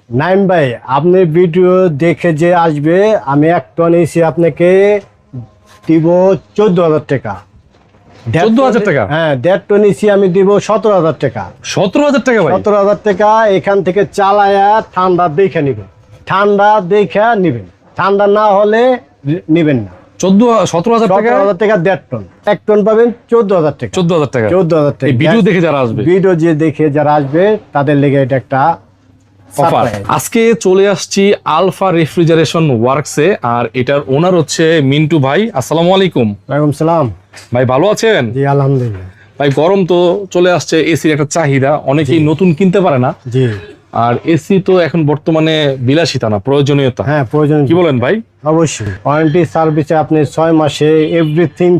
নাইম ভাই, আপনি ভিডিও দেখে যে আসবে, আমি 1 টন এসি আপনাকে দিব 14,000 টাকা। 14,000 টাকা? হ্যাঁ, 1.5 টন এসি আমি দিব 17,000 টাকা। 17,000 টাকা ভাই? 17,000 টাকা এখান থেকে চালায়া ঠান্ডা দেখে নিবেন, ঠান্ডা দেখে নিবেন, ঠান্ডা না হলে নিবেন না। 17,000 টাকা? 17,000 টাকা 1.5 টন। 1 টন পাবেন 14,000 টাকা। 14,000 টাকা? 14,000 টাকা। এই ভিডিও দেখে যারা আসবে, ভিডিও যে দেখে যারা আসবে তাদের লেগে এটা একটা অফার। আজকে চলে আসছি আলফা রেফ্রিজারেশন ওয়ার্কসে, আর এটার ওনার হচ্ছে মিন্টু ভাই। আসসালামু আলাইকুম। ওয়ালাইকুম সালাম। ভাই ভালো আছেন? জি আলহামদুলিল্লাহ। ভাই গরম তো চলে আসছে, এসির একটা চাহিদা, অনেকেই নতুন কিনতে পারে না। জি। আর এসি তো এখন বর্তমানে বিলাসিতা না, প্রয়োজনীয়তা। হ্যাঁ প্রয়োজন। কি বলেন ভাই? অবশ্যই ওয়ারেন্টি সার্ভিসে আপনি 6 মাসে এভরিথিং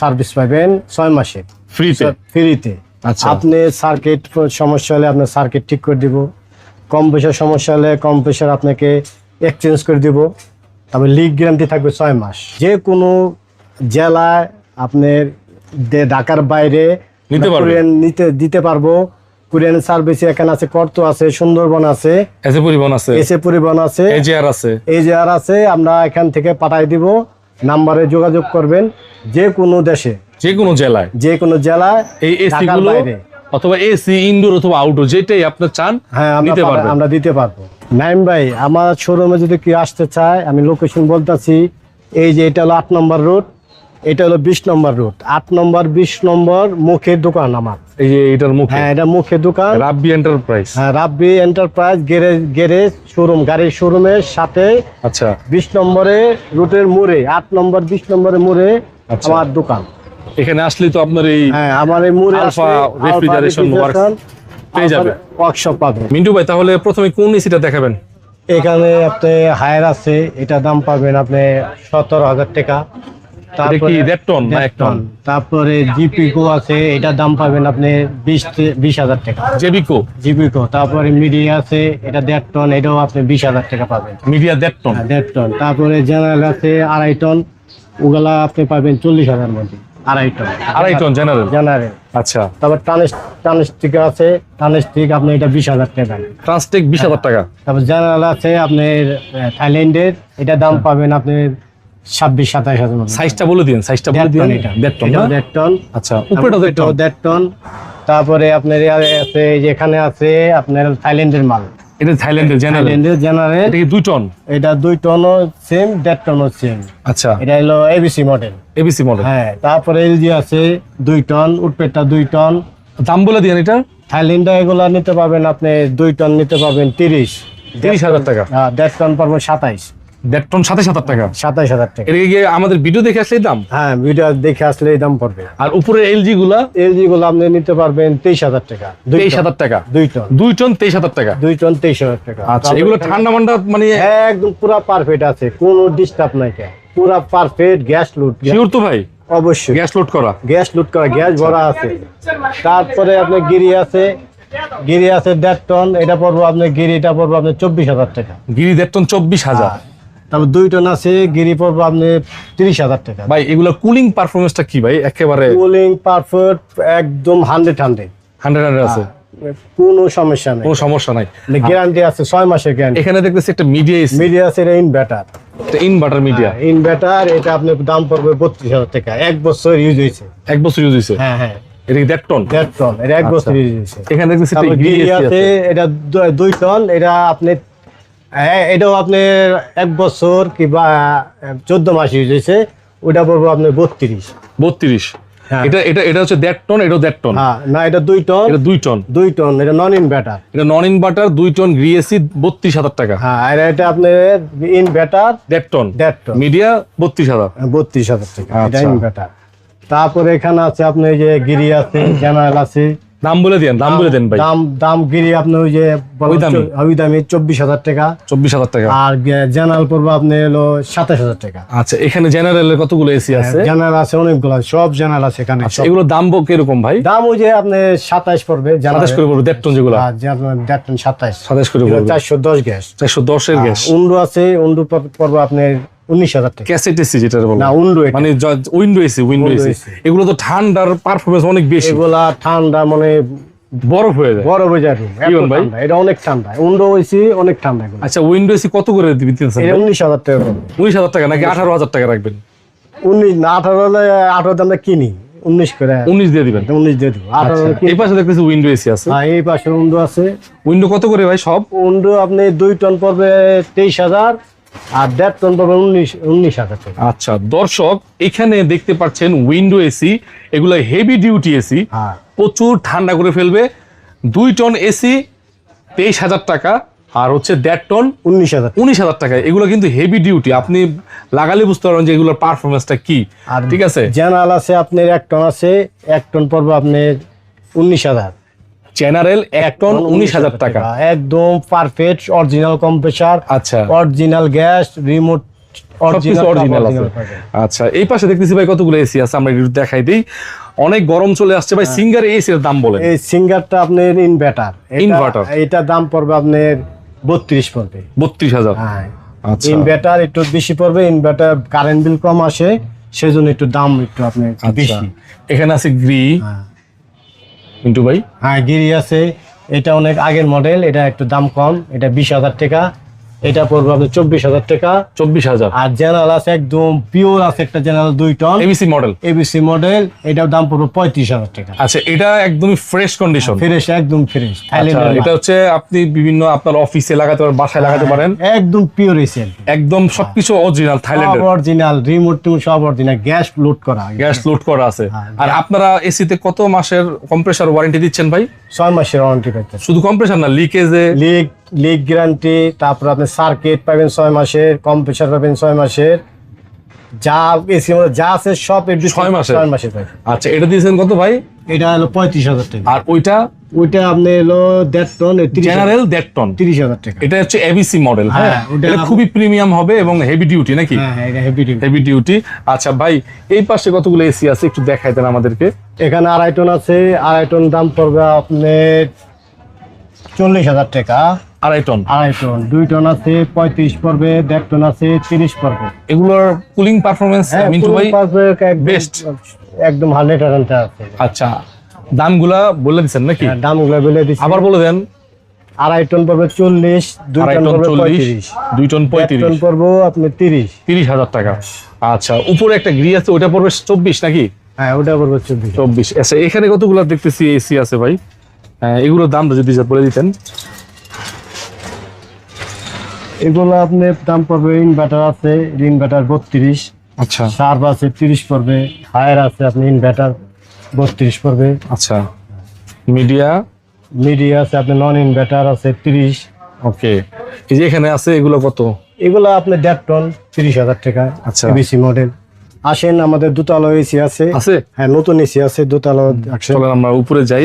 সার্ভিস পাবেন, 6 মাসে ফ্রিতে? ফ্রিতে। আচ্ছা। আপনি সার্কিট সমস্যা হলে আপনার সার্কিট ঠিক করে দিব, কম্প্রেসার সমস্যা হলে কম্প্রেসার আপনাকে এক্সচেঞ্জ করে দিব। তবে লিক গ্যারান্টি থাকবে 6 মাস। যে কোনো জেলায় আপনার ঢাকার বাইরে নিতে পারবেন? কুরিয়ার দিতে পারবো। কুরিয়ান সার্ভিস এখানে আছে, কর্ত আছে, সুন্দরবন আছে, এসে পরিবহন আছে, এসে পরিবহন আছে, এজিআর আছে। এই যে আর আছে, আমরা এখান থেকে পাঠাই দিব। নাম্বারে যোগাযোগ করবেন। যে কোনো দেশে, যে কোনো জেলায়, যে কোনো জেলায় এই এসি ঢাকার গুলো বাইরে। অথবা এসি ইনডোর অথবা আউটডোর যেটাই আপনি চান হ্যাঁ নিতে পারবেন। আমরা দিতে পারবো। নাইম ভাই, আমার শোরুমে যদি কেউ আসতে চায়, আমি লোকেশন বলতেছি। এই যে এটা হলো 8 নম্বর রোড, এটা হলো 20 নম্বর রোড। 8 নম্বর 20 নম্বর মুখের দোকান আমার। এই যে এটার মুখে? হ্যাঁ, এটা মুখের দোকান, রাব্বি এন্টারপ্রাইজ। হ্যাঁ, রাব্বি এন্টারপ্রাইজ গ্যারেজ শোরুম, গাড়ির শোরুমের সাথে। আচ্ছা। 20 নম্বরে রুটের মোড়ে, 8 নম্বর 20 নম্বরের মোড়ে আচ্ছা। আমার দোকান। এখানে আসলে তো আপনার এই হ্যাঁ, আমার এই মোড়ে আলফা রেফ্রিজারেশন ওয়ার্কস পেয়ে যাবে। ওয়ার্কশপ পাবেন। মিন্টু ভাই, তাহলে প্রথমে কোন এসিটা দেখাবেন? এখানে আপনি হায়ার আছে, এটা দাম পাবেন আপনি 17,000 টাকা। এটা কি 1.5 টন না 1 টন? তারপরে জিপিকো আছে, এটা দাম পাবেন আপনি 20,000 টাকা। জেবিকো? জিপিকো। তারপরে মিডিয়া আছে, এটা 1.5 টন, এটাও আপনি 20,000 টাকা পাবেন। Midea 1.5 ton? 1.5 টন। তারপরে জেনারেল আছে 2.5 টন, ওগুলা আপনি পাবেন 40,000 মধ্যে। 2.5 টন। 2.5 ton general? জেনারেল। আচ্ছা। তারপর টানস্টিক আছে, টানস্টিক আপনি এটা 20,000 টাকা। ট্রান্সটেক 20,000 টাকা? তারপর জেনারেল আছে আপনার থাইল্যান্ডের, এটা দাম পাবেন আপনি 26-27,000 মধ্যে। সাইজটা বলে দিন, সাইজটা বলে দিন। 1.5 টন না? 1.5 টন। আচ্ছা, উপরেটা 1.5 টন? 1.5 টন। তারপরে আপনার আছে, যেখানে আছে আপনার থাইল্যান্ডের মাল। এটা থাইল্যান্ডের জেনারেল? থাইল্যান্ডের জেনারেল। এটা কি 2 টন? এটা 2 টনও সেম, 1.5 টনও সেম। আচ্ছা। এটা হলো এবিসি মডেল। ABC model? হ্যাঁ। তারপরে এলজি আছে 2 টন, উডপেটটা 2 টন। দাম বলে দিন এটা। থাইল্যান্ডে এগুলা নিতে পারবেন আপনি 2 টন নিতে পারবেন 30,000 টাকা। হ্যাঁ, 1.5 টন পারবেন 27। 1.5 টন 27,000 টাকা? 27,000 টাকা। এটা কি আমাদের ভিডিও দেখে আসলেই দাম? হ্যাঁ, ভিডিও দেখে আসলে এই দাম পড়বে। আর উপরে এলজি গুলা? এলজি গুলো আপনি নিতে পারবেন 23,000 টাকা। 23,000 টাকা? 2 টন। 2 টন 23,000 টাকা? 2 টন 23,000 টাকা। আচ্ছা, এগুলো ঠান্ডা মান্ডা মানে একদম পুরা পারফেক্ট আছে, কোনো ডিস্টার্ব নাই, পুরা পারফেক্ট। গ্যাস লুট? শিওর তো ভাই? অবশ্যই গ্যাস লোড করা? গ্যাস লুট করা, গ্যাস ভরা আছে। তারপরে আপনার গিরি আছে, গিরি আছে 1.5 টন, এটা পড়বো আপনার, গিরিটা পড়বো আপনার 24,000 টাকা। গিরি 1.5 টন 24,000? তারপর 2 টন আছে, গিরি পড়বো আপনি 30,000 টাকা। ভাই এগুলো কুলিং পারফরমেন্সটা কি ভাই? একেবারে কুলিং পারফেক্ট, একদম 100 100 আছে? কোনো সমস্যা নেই, কোনো সমস্যা নাই? গ্যারান্টি আছে 6 মাসের গ্যারান্টি। এখানে দেখতেছি একটা মিডিয়া এসি। মিডিয়া আছে, এটা ইনভার্টার। এটা ইনভার্টার মিডিয়া? ইনভার্টার। এটা আপনার দাম পড়বে 32,000 টাকা। 1 বছর ইউজ হয়েছে। 1 বছর ইউজ হয়েছে? হ্যাঁ হ্যাঁ। এটা কি 1.5 টন? 1.5 টন, এটা 1 বছর আচ্ছা। ইউজ হয়েছে। এখানে দেখতেছি একটা তারপর গিরি গিরি এসি আছে, আছে। এটা 2 টন, এটা আপনি, হ্যাঁ, এটাও আপনার 1 বছর কিংবা 14 মাস ইউজ হয়েছে। ওটা পড়বো আপনার 32। 32? হ্যাঁ। এটা এটা এটা হচ্ছে 1.5 টন, এটাও 1.5 টন? হ্যাঁ, না, এটা 2 টন। এটা 2 টন? 2 টন, এটা নন ইনভার্টার। এটা নন ইনভার্টার 2 টন গিরি এসি 32,000 টাকা? হ্যাঁ, আর এটা আপনার ইনভার্টার 1.5 টন? 1.5 টন। মিডিয়া 32,000? 32,000 টাকা। এটা আচ্ছা। ইনভার্টার। তারপরে এখানে আছে আপনার এই যে গিরি আছে, জেনারেল আছে। দাম বলে দেন, দাম বলে দেন ভাই। দাম গিরি আপনি ওই যে ওই দামি? ওই দামি 24,000 টাকা। 24,000 টাকা? আর জেনারেল পড়বো আপনি হলো 27,000 টাকা। আচ্ছা, এখানে জেনারেলের কতগুলো এসি আছে? জেনারেল আছে অনেকগুলো, সব জেনারেল আছে এখানে। আচ্ছা, এগুলো দাম কিরকম ভাই? দাম ওই যে আপনি 27 পড়বে। 27 করে পড়বে 1.5 টন যেগুলো? 1.5 টন 27। 27 করে পড়বে। 410 গ্যাস। 410 এর গ্যাস? উন্ডো আছে, উন্ডো পড়বে আপনার 19,000 টাকা। ক্যাসেট এসি যেটা বলে? না, উন্ডো। মানে উইন্ডো এসি? উইন্ডো এসি এগুলো তো ঠান্ডার পারফরম্যান্স অনেক বেশি। এগুলা ঠান্ডা মানে বরফ হয়ে যায়। বড় বোঝার রুম ভাই? এটা অনেক ঠান্ডা, উইন্ডো এসি অনেক ঠান্ডা এগুলো। আচ্ছা উইন্ডো এসি কত করে দিতেছেন? এটা 19,000 টাকা পড়বে। 19,000 টাকা নাকি 18,000 টাকা রাখবেন? 19 না 18 হলে 18 দামটা কিনি 19 করে 19 দিয়ে দিবেন। 19 দিয়ে দেবো। 18 আচ্ছা, এই পাশে দেখতেছি উইন্ডো এসি আছে। হ্যাঁ এই পাশে উইন্ডো আছে। উইন্ডো কত করে ভাই সব? উইন্ডো আপনি 2 টন পড়বে 23,000 আর 1.5 টন পড়বে 19,000 টাকা। আচ্ছা দর্শক, এখানে দেখতে পাচ্ছেন উইন্ডো এসি, এগুলো হেভি ডিউটি এসি, হ্যাঁ প্রচুর ঠান্ডা করে ফেলবে। 2 টন এসি 23,000 টাকা, আর হচ্ছে 1.5 টন 19,000 19,000 টাকা। এগুলো কিন্তু হেভি ডিউটি, আপনি লাগালে বুঝতে পারবেন যে এগুলোর পারফরমেন্সটা কি। আর ঠিক আছে, জেনারেল আছে আপনার 1 টন আছে, 1 টন পড়বে আপনার 19,000। জেনারেল 1 টন 19,000 টাকা। একদম পারফেক্ট অরিজিনাল কম্প্রেসার, আচ্ছা অরিজিনাল গ্যাস, রিমোট সবকিছু অরিজিনাল আছে। আচ্ছা এই পাশে দেখতেছি ভাই কতগুলো এসি আছে, আমরা একটু দেখাই দিই। অনেক গরম চলে আসছে ভাই, সিঙ্গার এসি এর দাম বলেন। এই সিঙ্গারটা আপনার ইনভার্টার, Inverter। এটা দাম পড়বে আপনার 32 পড়বে। 32,000। হ্যাঁ আচ্ছা ইনভার্টার একটু বেশি পড়বে, ইনভার্টার কারেন্ট বিল কম আসে, সেজন্য একটু দাম একটু আপনার একটু আচ্ছা, বেশি। এখানে আছে গ্রি হ্যাঁ মিন্টু ভাই। হ্যাঁ গিরি আছে, এটা অনেক আগের মডেল, এটা একটু দাম কম, এটা 20,000 টাকা, এটা পড়বে আপনার 24,000 টাকা। 24,000। আর জেনারেল আছে একদম পিওর আছে একটা General 2 ton ABC model. ABC model, এটার দাম পড়বে 35,000 টাকা। আচ্ছা এটা একদমই ফ্রেশ কন্ডিশন। ফ্রেশ একদম ফ্রেশ। আচ্ছা এটা হচ্ছে আপনি বিভিন্ন আপনার অফিসে লাগাতে পারেন, বাসায় লাগাতে পারেন, একদম পিওর এসি, একদম সবকিছু অরিজিনাল থাইল্যান্ডের। অরিজিনাল রিমোট টিমোট সব অরিজিনাল, গ্যাস লোড করা, গ্যাস লোড করা আছে। হ্যাঁ, আর আপনারা এসিতে কত মাসের কম্প্রেসার ওয়ারেন্টি দিচ্ছেন ভাই? 6 মাসের ওয়ারেন্টি পাইতে। শুধু কম্প্রেসার না, লিকেজে লিক গ্যারান্টি, তারপর আপনি সার্কিট পাবেন 6 মাসের, কম্প্রেসার পাবেন 6 মাসের, যা এসি মধ্যে যা আছে সব 6 মাসের। 6 মাসের পাবেন। আচ্ছা এটা দিয়েছেন কত ভাই? এটা হলো 35,000 টাকা। আর ওইটা ওইটা আপনি হলো 1.5 টন জেনারেল 1.5 টন, 30,000 টাকা। এটা হচ্ছে এবিসি মডেল। হ্যাঁ, হ্যাঁ ওটা এটা খুবই প্রিমিয়াম হবে এবং হেভি ডিউটি নাকি? হ্যাঁ হ্যাঁ এটা হেভি ডিউটি। Heavy duty. আচ্ছা ভাই এই পাশে কতগুলো এসি আছে একটু দেখাই দেন আমাদেরকে। এখানে 2.5 টন আছে, 2.5 টন দাম পড়বে আপনার 40,000 টাকা। 2.5 টন। 2.5 টন 2 টন আছে 35 পড়বে, 1.5 টন আছে 30 পড়বে। এগুলোর কুলিং পারফরমেন্স মিন্টু ভাই বেস্ট best। একদম 100% আছে। আচ্ছা দামগুলা বলে দিচ্ছেন নাকি? হ্যাঁ, দামগুলো বলে দিচ্ছি। আবার বলে দেন। 2.5 টন পড়বে 40, 2 2.5 টন টন পড়বে 40, 35, 2 টন 1 টন 35, পড়বে আপনি 30। 30,000 টাকা। আচ্ছা উপরে একটা গ্রি আছে, ওটা পড়বে 24 নাকি? হ্যাঁ ওটা পড়বে 24। 24। আচ্ছা এখানে কতগুলো দেখতেছি এসি আছে ভাই, এগুলোর দামটা যদি বলে দিতেন। এগুলো আপনার দাম পড়বে, ইনভার্টার আছে, ইনভার্টার 32, আচ্ছা সার্ভ আছে 30 পড়বে, ফায়ার আছে আপনি ইনভার্টার 32 পড়বে, আচ্ছা মিডিয়া মিডিয়া আছে আপনি নন ইনভার্টার আছে 30। ওকে। এই যে এখানে আছে এগুলো কত? এগুলো আপনি 1.5 টন 30,000 টাকা। আচ্ছা। ABC model. আসেন আমাদের দুতলা এসি আছে। আছে? হ্যাঁ নতুন এসি আছে দুতলা। চলেন আমরা উপরে যাই।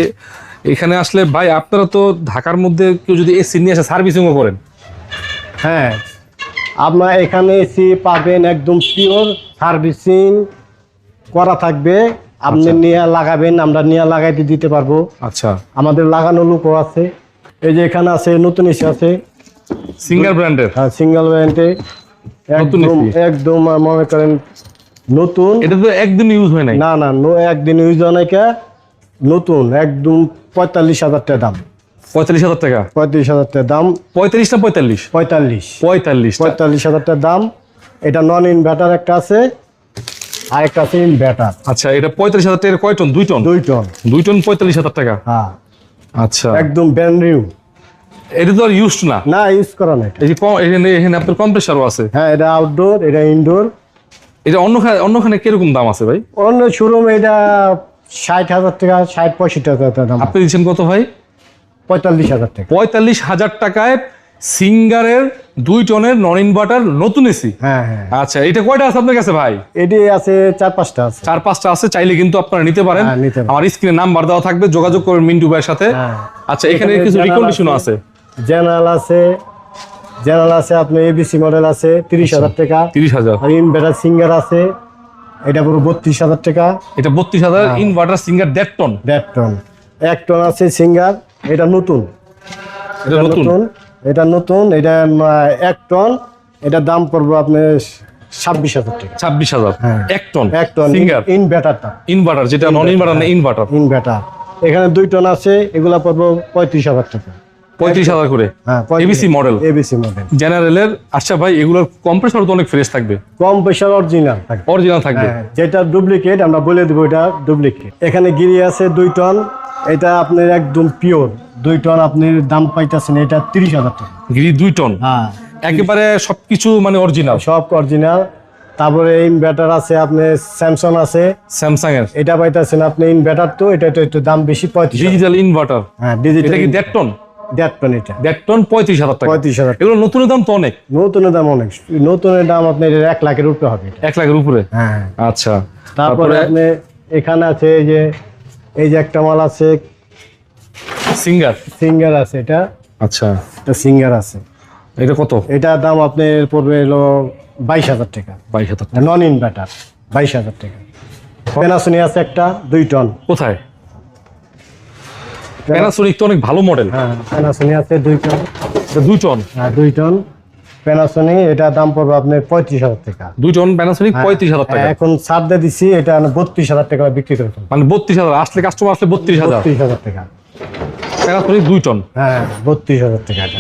এখানে আসলে ভাই আপনারা তো ঢাকার মধ্যে কেউ যদি এসি নিয়ে আসে সার্ভিসিংও করেন? হ্যাঁ আপনার এখানে এসি পাবেন একদম পিওর, সার্ভিসিং করা থাকবে, আপনি আচ্ছা। নিয়ে লাগাবেন, আমরা নিয়ে লাগাইতে দিতে পারবো। আচ্ছা আমাদের লাগানো লোকও আছে। এই যে এখানে আছে নতুন এসি আছে, সিঙ্গার ব্র্যান্ডের সিঙ্গেল ব্র্যান্ডে, নতুন একদম AC? একদম মনে করেন নতুন। এটা তো একদিন ইউজ হয় নাই। না না একদিন ইউজ অনেকে নতুন একদম 45,000 টাকা দাম। 45,000 টাকা? 35,000 টাকা দাম। 35 না 45? 45 45 টাকা দাম। এটা নন ইনভার্টার একটা আছে, আর একটা আছে ইনভার্টার। আচ্ছা এটা 45,000 টাকার কয় টন? 2 টন? 2 টন। 2 টন 45,000 টাকা। হ্যাঁ আচ্ছা একদম ব্র্যান্ড নিউ। এটা তো আর ইউজড না? না ইউজ করা নাই। এই যে এখানে আপনার কম্প্রেসারও আছে। হ্যাঁ এটা আউটডোর, এটা ইনডোর। এটা অন্যখানে কিরকম দাম আছে ভাই? অন্য শোরুম এটা 60,000 টাকা, 60-65,000 টাকা দাম। আপনি দিচ্ছেন কত ভাই? 45,000 টাকা। 45,000 টাকায় সিঙ্গারের 2 টনের নন ইনভার্টার নতুন এসি। হ্যাঁ হ্যাঁ আচ্ছা এটা কয়টা আছে আপনার কাছে ভাই? এটি আছে 4-5টা আছে। 4-5টা আছে, চাইলে কিন্তু আপনারা নিতে পারেন। হ্যাঁ, নিতে পারেন। আমার স্ক্রিনে নাম্বার দেওয়া থাকবে, যোগাযোগ করবেন মিন্টু ভাইয়ের সাথে। হ্যাঁ। আচ্ছা এখানে কিছু জেনারেল রিকন্ডিশনও আছে। জেনারেল আছে, জেনারেল আছে আপনার এবিসি মডেল আছে 30,000 টাকা। 30,000। আর ইনভার্টার সিঙ্গার আছে, এটা পুরো 32,000 টাকা। এটা 32,000 inverter Singer 1.5 ton. 1.5 ton. 1 ton আছে সিঙ্গার, এটা নতুন। এটা নতুন? এটা নতুন, এটা 1 টন, এটা দাম পড়বে আপনার 26,000 টাকা। 26,000। হ্যাঁ। 1 টন 1 টন সিঙ্গার ইনভার্টারটা, ইনভার্টার, যেটা নন ইনভার্টার না ইনভার্টার। ইনভার্টার এখানে 2 টন আছে, এগুলা পড়বো 35,000 টাকা। 35,000 করে। হ্যাঁ, ABC মডেল। এবিসি মডেল জেনারেলের। আচ্ছা ভাই, এগুলোর কম্প্রেসর তো অনেক ফ্রেশ থাকবে। কম পয়সার অরিজিনাল থাকে। অরিজিনাল থাকবে। হ্যাঁ, যেটা ডুপ্লিকেট আমরা বলে দেবো এটা ডুপ্লিকেট। এখানে গিরি আছে 2 টন, এটা আপনার একদম পিওর 2 টন, আপনি দাম পাইতেছেন এটা 30,000 টাকা। গিরি 2 টন, হ্যাঁ, একেবারে সবকিছু মানে অরিজিনাল। সব অরিজিনাল। তারপরে ইনভার্টার আছে আপনার, স্যামসাং আছে, স্যামসাং এর এটা পাইতেছেন আপনি ইনভার্টার, তো এটা একটু দাম বেশি 35,000। Digital inverter. হ্যাঁ, এটা ডিজিটাল কি 1.5 টন? 1.5 টন, এটা 1.5 টন 35,000 টাকা। 35,000। এগুলো নতুনের দাম তো অনেক। নতুনের দাম অনেক, নতুনের দাম আপনার 1 লাখের উপরে হবে এটা। 1 লাখের উপরে। হ্যাঁ, আচ্ছা, তারপরে আপনি এখানে আছে এই যে একটা মাল আছে সিঙ্গার। সিঙ্গার আছে, এটা আচ্ছা, সিঙ্গার আছে, এটা কত? এটা দাম আপনার পড়বে হলো 22,000 টাকা। 22,000। নন ইনভার্টার 22,000 টাকা। প্যানাসোনিক আছে একটা 2 টন। কোথায়? প্যানাসোনিক তো অনেক ভালো মডেল। হ্যাঁ, প্যানাসোনিক আছে 2 টন। এটা 2 টন। হ্যাঁ, 2 টন প্যানাসোনিক, এটা দাম পড়বে আপনার 35,000 টাকা। 2 টন প্যানাসোনিক 35,000 টাকা। এখন ছাড় দিয়ে দিচ্ছি, এটা 32,000 টাকা বিক্রি করে ফেলবো। মানে 32,000 আসলে কাস্টমার আসলে 32,000। 32,000 টাকা। Panasonic 2 ton. হ্যাঁ, 32,000 টাকা এটা।